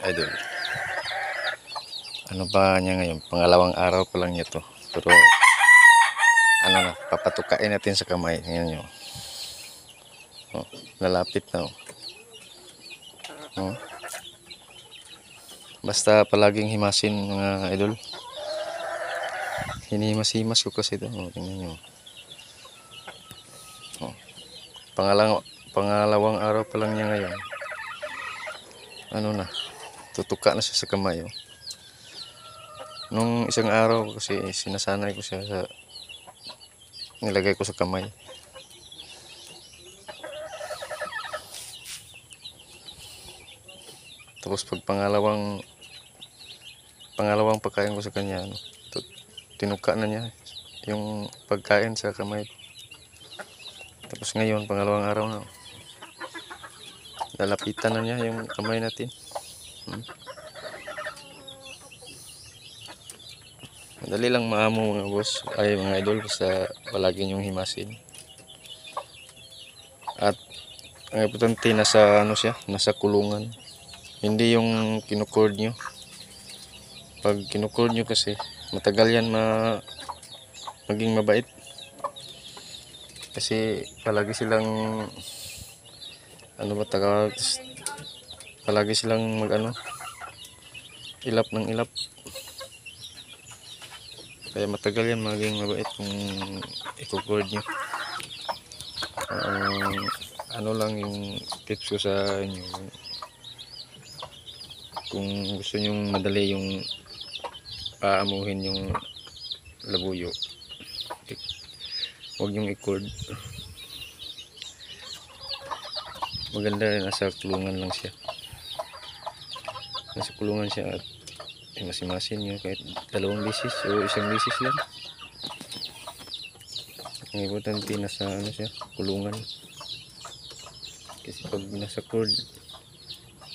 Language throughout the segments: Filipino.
Idol. Ano ba niya ngayon? Pangalawang araw pa lang niya to. Pero ano na, papatukain natin sa kamay. Ngayon nyo. Oh, lalapit na. Oh. Basta palaging himasin mga idol. Hinihimas-himas ko kasi ito. Oh, tingnan nyo. Oh. Pangalawang araw pa lang niya ngayon. Ano na, tutuka na siya sa kamay. Oh. Nung isang araw kasi sinasanay ko siya sa nilagay ko sa kamay. Tapos pag pangalawang pagkain ko sa kanya, ano, tinuka na niya yung pagkain sa kamay. Tapos ngayon, pangalawang araw na, lalapitan na niya yung kamay natin. Madali lang maamo mga boss, ay mga idol, basta palagi niyong himasin. At ang importante, nasa ano siya, nasa kulungan. Hindi yung kinucord nyo. Pag kinucord nyo kasi, matagal yan maging mabait. Kasi palagi silang ano ba tawag, palagi silang ilap ng ilap. Kaya matagal yan maging mabait kung i-cord nyo. Ano lang yung tips ko sa inyo, kung gusto nyo madali yung aamuhin yung labuyo, huwag nyong i-cord. Maganda rin, nasa kulungan lang siya, nasa kulungan siya, at masimasin nyo kahit 2 beses o 1 beses lang. Ang importante, nasa ano siya, kulungan. Kasi pag nasa cord,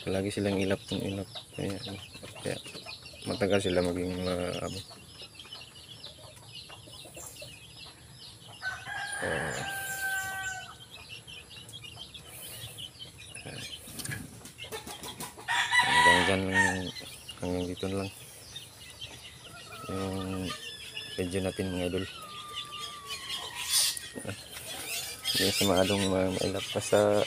palagi silang ilap ng ilap. Kaya matagal sila maging hanggang dyan lang, hanggang dito na lang yung video natin mga idol. Hindi sa maadong mailap pa sa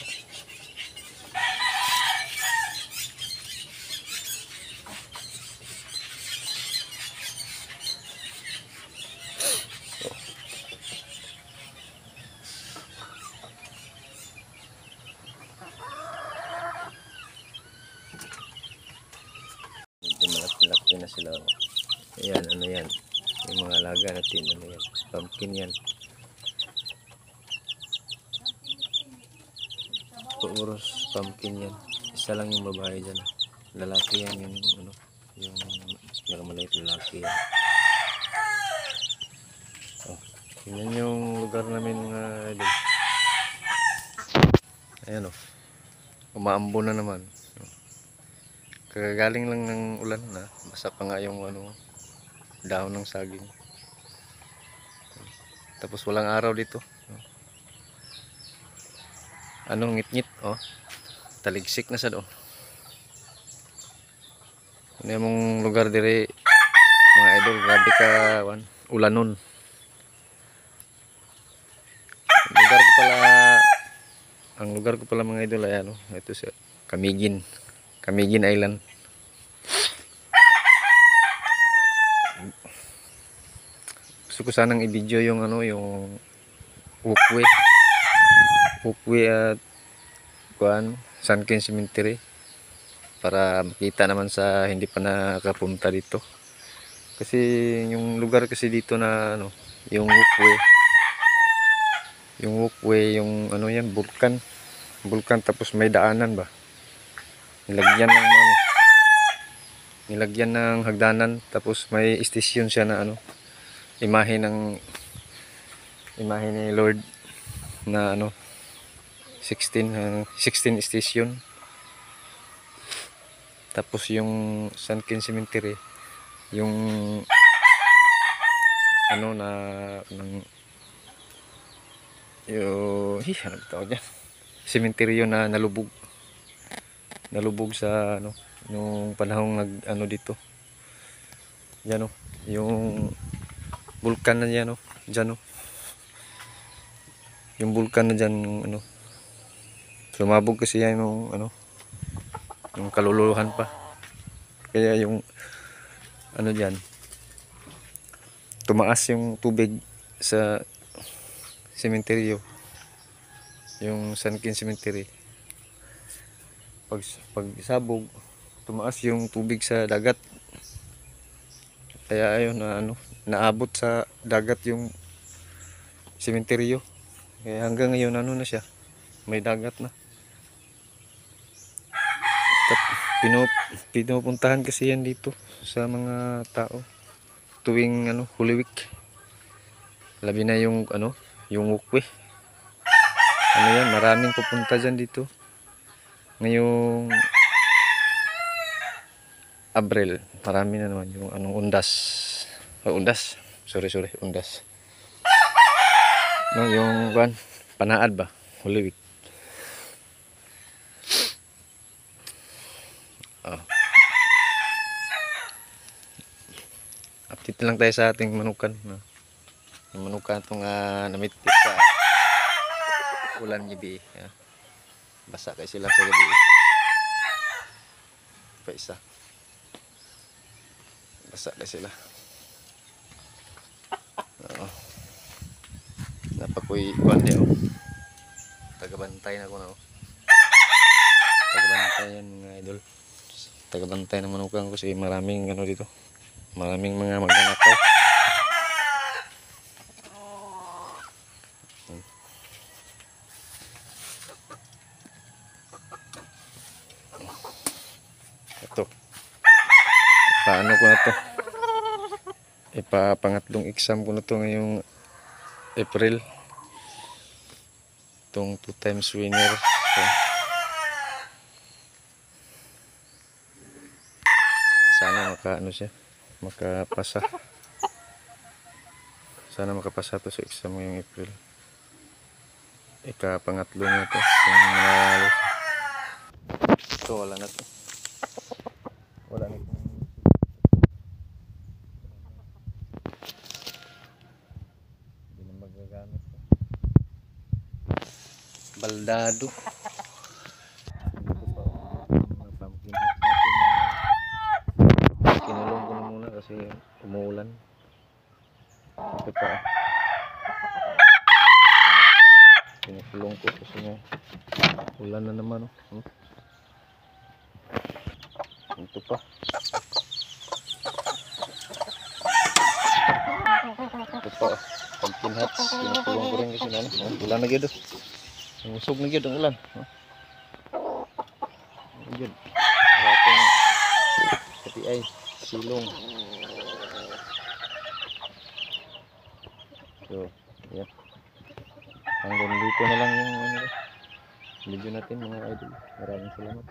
malaki-laki na sila. Ayan, ano yan, yung mga alaga natin, ano yan, pumpkin yan. Puros pumpkin yan. Isa lang yung babae dyan, lalaki yan, yung ano, yung nakamaliit, lalaki yan. Oh, yun yung lugar namin mga idol. Ayan oh, umaambo na naman. Kagagaling lang ng ulan na, basa pa nga yung ano, dahon ng saging. Tapos walang araw dito. Anong ngit-ngit, oh, taligsik na sa do. Ano yung lugar dire mga idol, grabe ka ulanon. Ang lugar ko pala mga idol ay ano, ito sa Camiguin Island. Gusto ko sanang i-video yung ano, yung walkway at Sunken Cemetery, para makita naman sa hindi pa nakapunta dito. Kasi yung lugar kasi dito na ano, yung walkway, yung ano yan, bulkan, tapos may daanan ba, nilagyan ng hagdanan, tapos may istasyon siya na ano, imahe ni Lord na ano, 16 station. Tapos yung Sunken Cemetery, yung ano na ano tawag niya, cemetery na nalubog nalubog sa ano, nung panahong nag ano dito. Yan oh, yung bulkan na yan oh, dyan oh. Yung bulkan na dyan, yung ano, sumabog kasi yan yung ano, yung kaluluhan pa. Kaya yung ano dyan, tumaas yung tubig sa sementeryo, yung San Quin Cemetery. Pag sabog, tumaas yung tubig sa dagat. Kaya ayun na ano, naabot sa dagat yung sementeryo. Kaya hanggang ngayon ano na siya, may dagat na. Pinupuntahan kasi yan dito sa mga tao tuwing ano, Holy Week. Labi na yung ano, yung walkway. Ano yan, maraming pupunta dyan dito. Ngayong Abril, marami na naman yung anong undas. Undas. Sorry, undas. No, yung panaad ba? Holy Week. Oh. Update lang tayo sa ating manukan. No? Yung manukan itong namitik sa ulan gabi. Basa kayo sila sa gabi. Pa isa. Basa kayo sila. Oo. Napakoy kuan niya oh. Tagabantay na ko na oh. Tagabantay yan mga idol. Tagabantay ng manukan ko kasi maraming ano dito. Maraming mga magnanakaw. Ito. Paano ko na to? Ipapangatlong exam ko na to ngayong April. Itong 2 times winner. So, sana ano siya, makapasa. Sana makapasa to sa exam ngayong April. Ikapangatlo niya to. Kung manalo. Ito wala na to. Wala na to. Hindi na magagamit to. Baldado. Kinulong ko na muna kasi umuulan. Ito pa. Pinakulong ko kasi nga ulan na naman oh. Ito pa. Ito pa. Pumpkin hats. Pinakulong ko rin kasi na ulan na gito. Usog na gito ang ulan. Yun. Ratong pati ay silong. So, yeah. Hanggang dito na lang yung video natin mga idol. Maraming salamat.